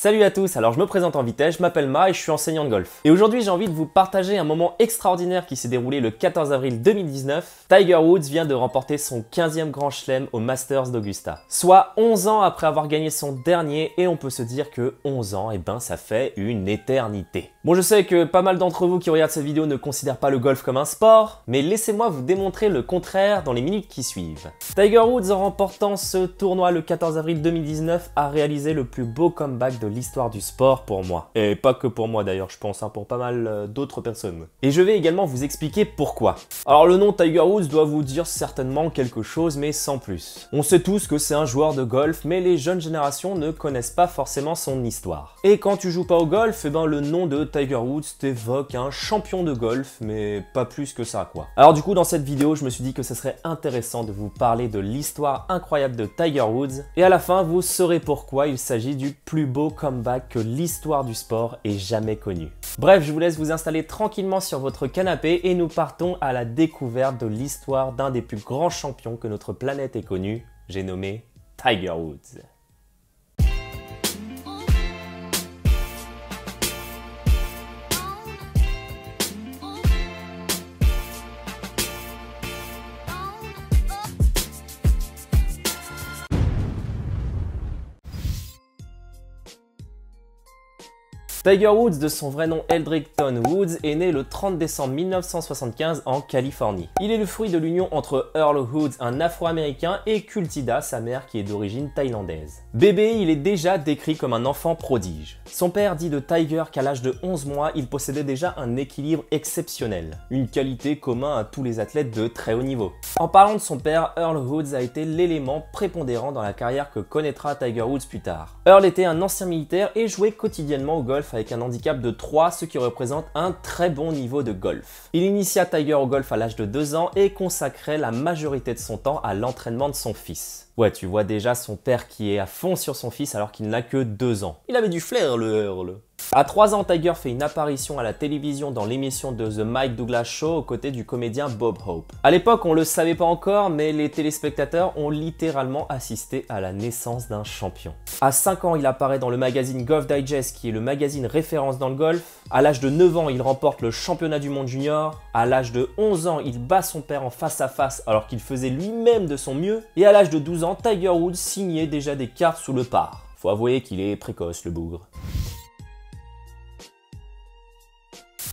Salut à tous, alors je me présente en vitesse, je m'appelle Ma et je suis enseignant de golf. Et aujourd'hui j'ai envie de vous partager un moment extraordinaire qui s'est déroulé le 14 avril 2019. Tiger Woods vient de remporter son 15e Grand Chelem au Masters d'Augusta. Soit 11 ans après avoir gagné son dernier, et on peut se dire que 11 ans, ça fait une éternité. Bon, je sais que pas mal d'entre vous qui regardent cette vidéo ne considèrent pas le golf comme un sport, mais laissez-moi vous démontrer le contraire dans les minutes qui suivent. Tiger Woods, en remportant ce tournoi le 14 avril 2019, a réalisé le plus beau comeback de l'histoire du sport pour moi. Et pas que pour moi d'ailleurs, je pense, pour pas mal d'autres personnes. Et je vais également vous expliquer pourquoi. Alors le nom Tiger Woods doit vous dire certainement quelque chose, mais sans plus. On sait tous que c'est un joueur de golf, mais les jeunes générations ne connaissent pas forcément son histoire. Et quand tu joues pas au golf, le nom de Tiger Woods t'évoque un champion de golf, mais pas plus que ça quoi. Alors du coup dans cette vidéo, je me suis dit que ce serait intéressant de vous parler de l'histoire incroyable de Tiger Woods, et à la fin vous saurez pourquoi il s'agit du plus beau comeback que l'histoire du sport ait jamais connu. Bref, je vous laisse vous installer tranquillement sur votre canapé et nous partons à la découverte de l'histoire d'un des plus grands champions que notre planète ait connu, j'ai nommé Tiger Woods. Tiger Woods, de son vrai nom Eldrickton Woods, est né le 30 décembre 1975 en Californie. Il est le fruit de l'union entre Earl Woods, un Afro-Américain, et Kultida, sa mère qui est d'origine thaïlandaise. Bébé, il est déjà décrit comme un enfant prodige. Son père dit de Tiger qu'à l'âge de 11 mois, il possédait déjà un équilibre exceptionnel, une qualité commune à tous les athlètes de très haut niveau. En parlant de son père, Earl Woods a été l'élément prépondérant dans la carrière que connaîtra Tiger Woods plus tard. Earl était un ancien militaire et jouait quotidiennement au golf avec un handicap de 3, ce qui représente un très bon niveau de golf. Il initia Tiger au golf à l'âge de 2 ans et consacrait la majorité de son temps à l'entraînement de son fils. Ouais, tu vois déjà son père qui est à fond sur son fils alors qu'il n'a que 2 ans. Il avait du flair le Earl. À 3 ans, Tiger fait une apparition à la télévision dans l'émission de The Mike Douglas Show aux côtés du comédien Bob Hope. À l'époque, on le savait pas encore, mais les téléspectateurs ont littéralement assisté à la naissance d'un champion. À 5 ans, il apparaît dans le magazine Golf Digest, qui est le magazine référence dans le golf. À l'âge de 9 ans, il remporte le championnat du monde junior. À l'âge de 11 ans, il bat son père en face à face alors qu'il faisait lui-même de son mieux. Et à l'âge de 12 ans, Tiger Woods signait déjà des cartes sous le par. Faut avouer qu'il est précoce, le bougre.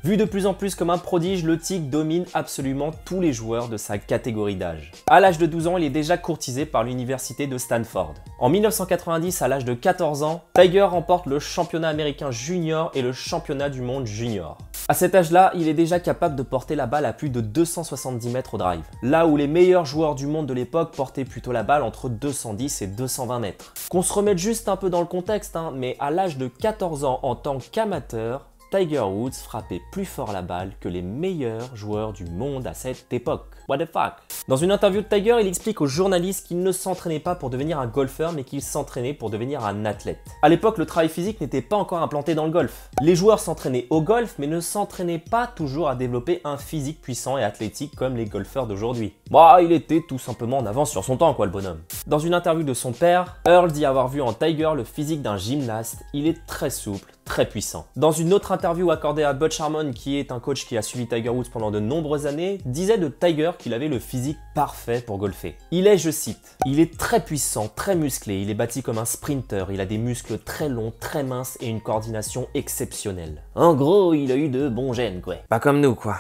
Vu de plus en plus comme un prodige, le Tigre domine absolument tous les joueurs de sa catégorie d'âge. À l'âge de 12 ans, il est déjà courtisé par l'université de Stanford. En 1990, à l'âge de 14 ans, Tiger remporte le championnat américain junior et le championnat du monde junior. À cet âge-là, il est déjà capable de porter la balle à plus de 270 mètres au drive, là où les meilleurs joueurs du monde de l'époque portaient plutôt la balle entre 210 et 220 mètres. Qu'on se remette juste un peu dans le contexte, mais à l'âge de 14 ans en tant qu'amateur, Tiger Woods frappait plus fort la balle que les meilleurs joueurs du monde à cette époque. What the fuck? Dans une interview de Tiger, il explique aux journalistes qu'il ne s'entraînait pas pour devenir un golfeur, mais qu'il s'entraînait pour devenir un athlète. À l'époque, le travail physique n'était pas encore implanté dans le golf. Les joueurs s'entraînaient au golf, mais ne s'entraînaient pas toujours à développer un physique puissant et athlétique comme les golfeurs d'aujourd'hui. Il était tout simplement en avance sur son temps, quoi, le bonhomme. Dans une interview de son père, Earl dit avoir vu en Tiger le physique d'un gymnaste. Il est très souple, très puissant. Dans une autre interview accordée à Butch Harmon, qui est un coach qui a suivi Tiger Woods pendant de nombreuses années, disait de Tiger qu'il avait le physique parfait pour golfer. Il est, je cite, « Il est très puissant, très musclé, il est bâti comme un sprinter, il a des muscles très longs, très minces et une coordination exceptionnelle. En gros, il a eu de bons gènes, quoi. Pas comme nous, quoi. »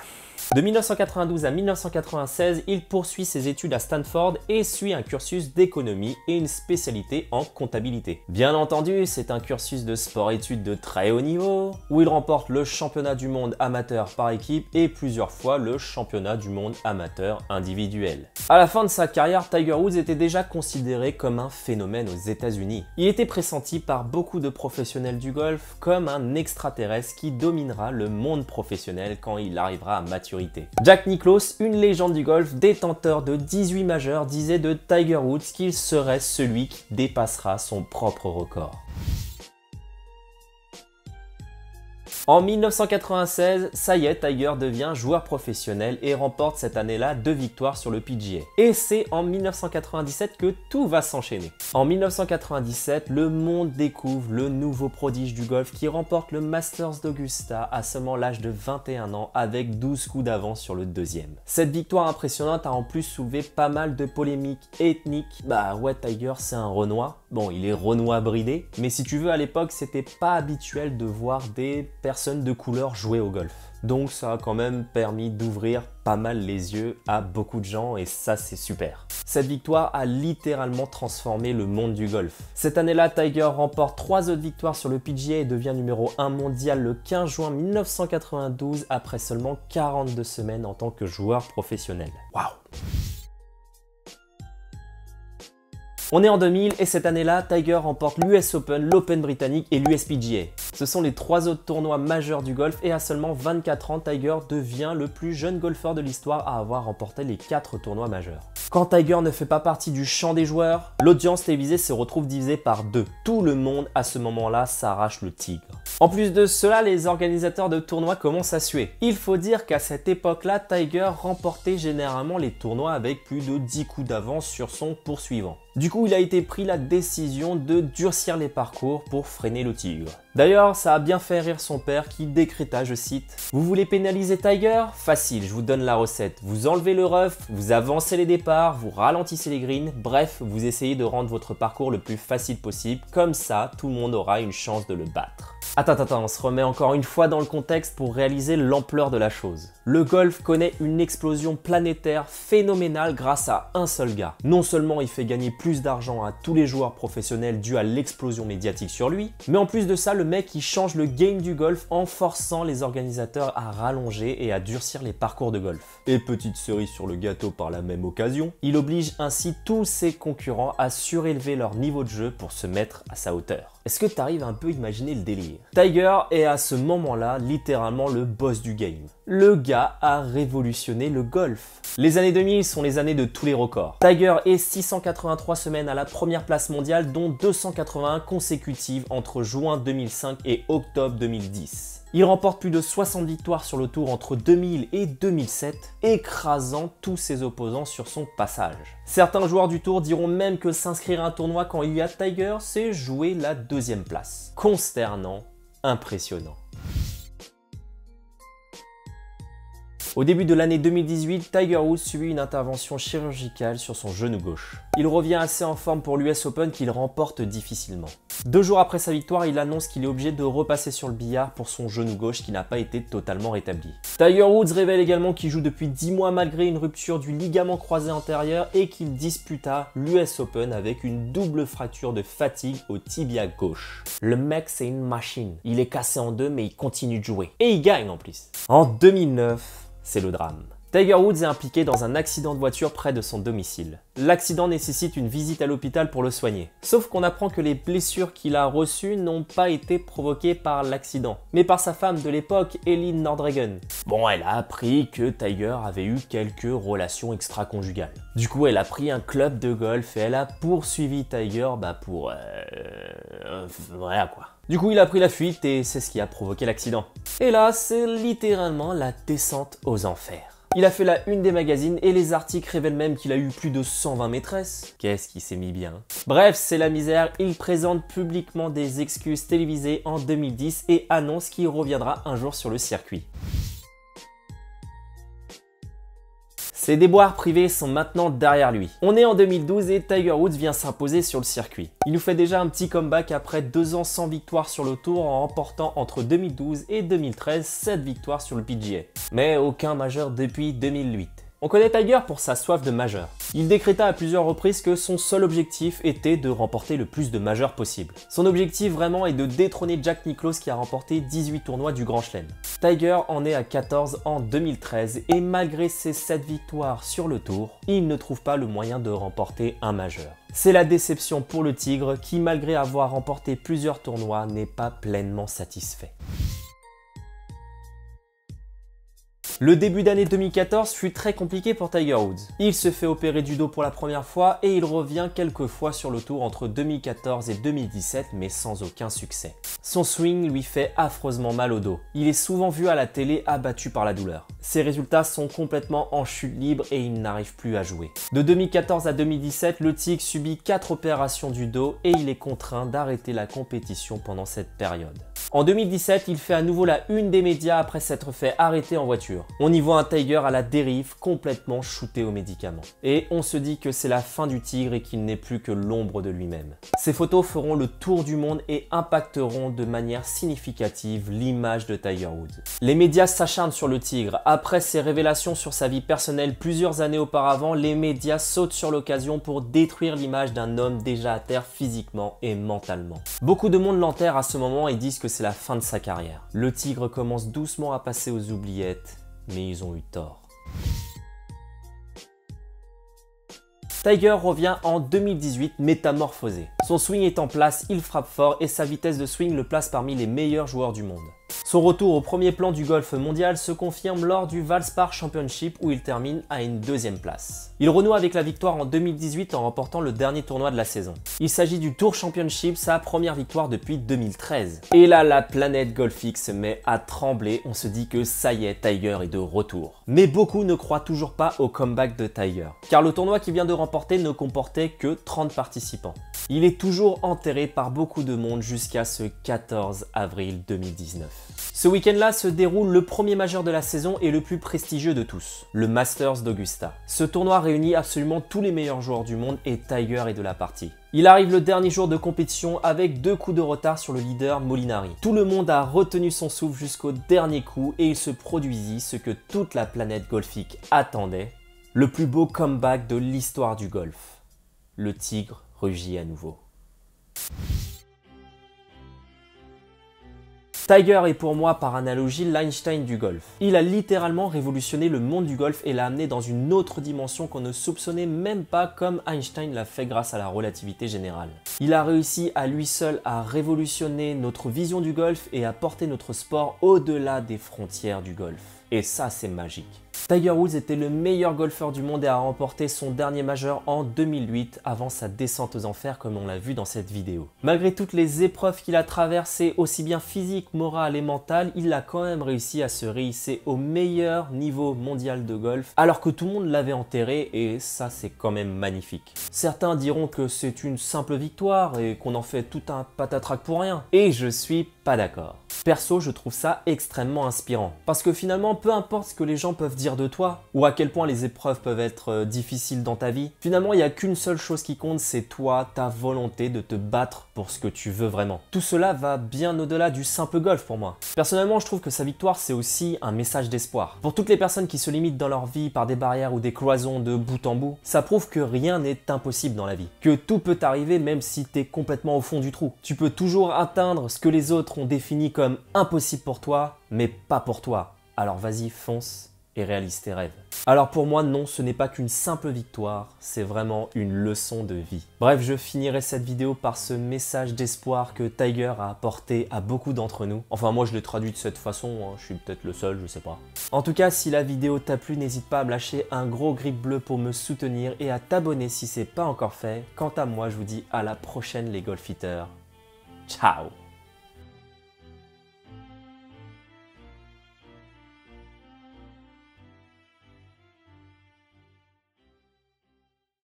De 1992 à 1996, il poursuit ses études à Stanford et suit un cursus d'économie et une spécialité en comptabilité. Bien entendu, c'est un cursus de sport-études de très haut niveau, où il remporte le championnat du monde amateur par équipe et plusieurs fois le championnat du monde amateur individuel. À la fin de sa carrière, Tiger Woods était déjà considéré comme un phénomène aux États-Unis. Il était pressenti par beaucoup de professionnels du golf comme un extraterrestre qui dominera le monde professionnel quand il arrivera à maturité. Jack Nicklaus, une légende du golf, détenteur de 18 majeurs, disait de Tiger Woods qu'il serait celui qui dépassera son propre record. En 1996, ça y est, Tiger devient joueur professionnel et remporte cette année-là 2 victoires sur le PGA. Et c'est en 1997 que tout va s'enchaîner. En 1997, le monde découvre le nouveau prodige du golf qui remporte le Masters d'Augusta à seulement l'âge de 21 ans avec 12 coups d'avance sur le deuxième. Cette victoire impressionnante a en plus soulevé pas mal de polémiques ethniques. Bah ouais, Tiger c'est un Renois. Bon, il est Renois bridé, mais si tu veux, à l'époque, c'était pas habituel de voir des personnes de couleur jouer au golf. Donc ça a quand même permis d'ouvrir pas mal les yeux à beaucoup de gens et ça c'est super. Cette victoire a littéralement transformé le monde du golf. Cette année-là, Tiger remporte 3 autres victoires sur le PGA et devient numéro 1 mondial le 15 juin 1992 après seulement 42 semaines en tant que joueur professionnel. Waouh! On est en 2000 et cette année-là, Tiger remporte l'US Open, l'Open britannique et l'USPGA. Ce sont les 3 autres tournois majeurs du golf et à seulement 24 ans, Tiger devient le plus jeune golfeur de l'histoire à avoir remporté les 4 tournois majeurs. Quand Tiger ne fait pas partie du champ des joueurs, l'audience télévisée se retrouve divisée par 2. Tout le monde à ce moment-là s'arrache le tigre. En plus de cela, les organisateurs de tournois commencent à suer. Il faut dire qu'à cette époque-là, Tiger remportait généralement les tournois avec plus de 10 coups d'avance sur son poursuivant. Du coup, il a été pris la décision de durcir les parcours pour freiner le tigre. D'ailleurs, ça a bien fait rire son père qui décréta, je cite, « Vous voulez pénaliser Tiger? Facile, je vous donne la recette. Vous enlevez le rough, vous avancez les départs, vous ralentissez les greens, bref, vous essayez de rendre votre parcours le plus facile possible, comme ça, tout le monde aura une chance de le battre. » Attends, on se remet encore une fois dans le contexte pour réaliser l'ampleur de la chose. Le golf connaît une explosion planétaire phénoménale grâce à un seul gars. Non seulement il fait gagner plus d'argent à tous les joueurs professionnels dû à l'explosion médiatique sur lui, mais en plus de ça, le mec il change le game du golf en forçant les organisateurs à rallonger et à durcir les parcours de golf. Et petite cerise sur le gâteau par la même occasion, il oblige ainsi tous ses concurrents à surélever leur niveau de jeu pour se mettre à sa hauteur. Est-ce que tu arrives un peu à imaginer le délire? Tiger est à ce moment-là littéralement le boss du game. Le gars a révolutionné le golf. Les années 2000 sont les années de tous les records. Tiger est 683 semaines à la première place mondiale, dont 281 consécutives entre juin 2005 et octobre 2010. Il remporte plus de 60 victoires sur le tour entre 2000 et 2007, écrasant tous ses opposants sur son passage. Certains joueurs du tour diront même que s'inscrire à un tournoi quand il y a Tiger, c'est jouer la 2e place. Consternant, impressionnant. Au début de l'année 2018, Tiger Woods subit une intervention chirurgicale sur son genou gauche. Il revient assez en forme pour l'US Open qu'il remporte difficilement. 2 jours après sa victoire, il annonce qu'il est obligé de repasser sur le billard pour son genou gauche qui n'a pas été totalement rétabli. Tiger Woods révèle également qu'il joue depuis 10 mois malgré une rupture du ligament croisé antérieur et qu'il disputa l'US Open avec une double fracture de fatigue au tibia gauche. Le mec c'est une machine, il est cassé en 2 mais il continue de jouer. Et il gagne en plus. En 2009, c'est le drame. Tiger Woods est impliqué dans un accident de voiture près de son domicile. L'accident nécessite une visite à l'hôpital pour le soigner. Sauf qu'on apprend que les blessures qu'il a reçues n'ont pas été provoquées par l'accident, mais par sa femme de l'époque, Elin Nordreggen. Bon, elle a appris que Tiger avait eu quelques relations extra-conjugales. Du coup, elle a pris un club de golf et elle a poursuivi Tiger pour... voilà quoi. Du coup, il a pris la fuite et c'est ce qui a provoqué l'accident. Et là, c'est littéralement la descente aux enfers. Il a fait la une des magazines et les articles révèlent même qu'il a eu plus de 120 maîtresses. Qu'est-ce qui s'est mis bien? Bref, c'est la misère. Il présente publiquement des excuses télévisées en 2010 et annonce qu'il reviendra un jour sur le circuit. Ses déboires privés sont maintenant derrière lui. On est en 2012 et Tiger Woods vient s'imposer sur le circuit. Il nous fait déjà un petit comeback après 2 ans sans victoire sur le tour en remportant entre 2012 et 2013 7 victoires sur le PGA. Mais aucun majeur depuis 2008. On connaît Tiger pour sa soif de majeur. Il décréta à plusieurs reprises que son seul objectif était de remporter le plus de majeurs possible. Son objectif vraiment est de détrôner Jack Nicklaus qui a remporté 18 tournois du Grand Chelem. Tiger en est à 14 en 2013 et malgré ses 7 victoires sur le tour, il ne trouve pas le moyen de remporter un majeur. C'est la déception pour le Tigre qui, malgré avoir remporté plusieurs tournois, n'est pas pleinement satisfait. Le début d'année 2014 fut très compliqué pour Tiger Woods. Il se fait opérer du dos pour la première fois et il revient quelques fois sur le tour entre 2014 et 2017 mais sans aucun succès. Son swing lui fait affreusement mal au dos. Il est souvent vu à la télé abattu par la douleur. Ses résultats sont complètement en chute libre et il n'arrive plus à jouer. De 2014 à 2017, le Tigre subit 4 opérations du dos et il est contraint d'arrêter la compétition pendant cette période. En 2017, il fait à nouveau la une des médias après s'être fait arrêter en voiture. On y voit un Tiger à la dérive, complètement shooté aux médicaments. Et on se dit que c'est la fin du Tigre et qu'il n'est plus que l'ombre de lui-même. Ces photos feront le tour du monde et impacteront de manière significative l'image de Tiger Woods. Les médias s'acharnent sur le Tigre. Après ses révélations sur sa vie personnelle plusieurs années auparavant, les médias sautent sur l'occasion pour détruire l'image d'un homme déjà à terre physiquement et mentalement. Beaucoup de monde l'enterre à ce moment et disent que c'est la fin de sa carrière. Le Tigre commence doucement à passer aux oubliettes, mais ils ont eu tort. Tiger revient en 2018 métamorphosé. Son swing est en place, il frappe fort et sa vitesse de swing le place parmi les meilleurs joueurs du monde. Son retour au premier plan du golf mondial se confirme lors du Valspar Championship où il termine à une 2e place. Il renoue avec la victoire en 2018 en remportant le dernier tournoi de la saison. Il s'agit du Tour Championship, sa première victoire depuis 2013. Et là, la planète golfique se met à trembler, on se dit que ça y est, Tiger est de retour. Mais beaucoup ne croient toujours pas au comeback de Tiger, car le tournoi qu'il vient de remporter ne comportait que 30 participants. Il est toujours enterré par beaucoup de monde jusqu'à ce 14 avril 2019. Ce week-end-là se déroule le premier majeur de la saison et le plus prestigieux de tous, le Masters d'Augusta. Ce tournoi réunit absolument tous les meilleurs joueurs du monde et Tiger est de la partie. Il arrive le dernier jour de compétition avec 2 coups de retard sur le leader Molinari. Tout le monde a retenu son souffle jusqu'au dernier coup et il se produisit ce que toute la planète golfique attendait, le plus beau comeback de l'histoire du golf. Le Tigre rugit à nouveau. Tiger est pour moi par analogie l'Einstein du golf. Il a littéralement révolutionné le monde du golf et l'a amené dans une autre dimension qu'on ne soupçonnait même pas comme Einstein l'a fait grâce à la relativité générale. Il a réussi à lui seul à révolutionner notre vision du golf et à porter notre sport au-delà des frontières du golf. Et ça, c'est magique. Tiger Woods était le meilleur golfeur du monde et a remporté son dernier majeur en 2008 avant sa descente aux enfers comme on l'a vu dans cette vidéo. Malgré toutes les épreuves qu'il a traversées, aussi bien physiques, morales et mentales, il a quand même réussi à se réhisser au meilleur niveau mondial de golf alors que tout le monde l'avait enterré et ça c'est quand même magnifique. Certains diront que c'est une simple victoire et qu'on en fait tout un patatrac pour rien. Et je suis pas d'accord. Perso, je trouve ça extrêmement inspirant. Parce que finalement, peu importe ce que les gens peuvent dire de toi, ou à quel point les épreuves peuvent être difficiles dans ta vie, finalement, il n'y a qu'une seule chose qui compte, c'est toi, ta volonté de te battre pour ce que tu veux vraiment. Tout cela va bien au-delà du simple golf pour moi. Personnellement, je trouve que sa victoire, c'est aussi un message d'espoir. Pour toutes les personnes qui se limitent dans leur vie par des barrières ou des cloisons de bout en bout, ça prouve que rien n'est impossible dans la vie. Que tout peut arriver même si t'es complètement au fond du trou. Tu peux toujours atteindre ce que les autres ont défini comme impossible pour toi, mais pas pour toi. Alors vas-y, fonce et réalise tes rêves. Alors pour moi, non, ce n'est pas qu'une simple victoire, c'est vraiment une leçon de vie. Bref, je finirai cette vidéo par ce message d'espoir que Tiger a apporté à beaucoup d'entre nous. Enfin, moi je l'ai traduit de cette façon, hein. Je suis peut-être le seul, je sais pas. En tout cas, si la vidéo t'a plu, n'hésite pas à me lâcher un gros grip bleu pour me soutenir et à t'abonner si c'est pas encore fait. Quant à moi, je vous dis à la prochaine les golfiteurs. Ciao!